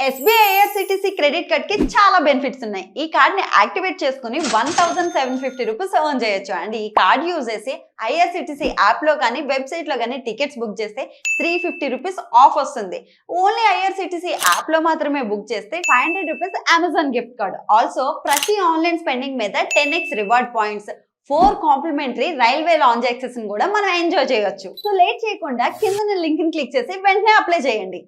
SBI IRCTC credit card కి చాలా benefits ఉన్నాయి. ఈ కార్డ్ ని యాక్టివేట్ చేసుకుని 1750 రూపీస్ ఎర్న్ చేయొచ్చు. అండ్ ఈ కార్డ్ యూజ్ చేసి ఐఆర్సిటీసీ యాప్ లో కానీ వెబ్సైట్ లో కానీ టికెట్స్ బుక్ చేస్తే 350 రూపీస్ ఆఫ్ వస్తుంది. ఓన్లీ ఐఆర్సిటీసీ యాప్ లో మాత్రమే బుక్ చేస్తే 500 rupees Amazon gift card. Also ప్రతి ఆన్లైన్ స్పెండింగ్ మీద 10x reward points, 4 complimentary railway lounge access కూడా మనం ఎంజాయ్ చేయొచ్చు. సో లేట్ చేయకుండా కింద లింక్ ని క్లిక్ చేసి వెంటనే అప్లై చేయండి.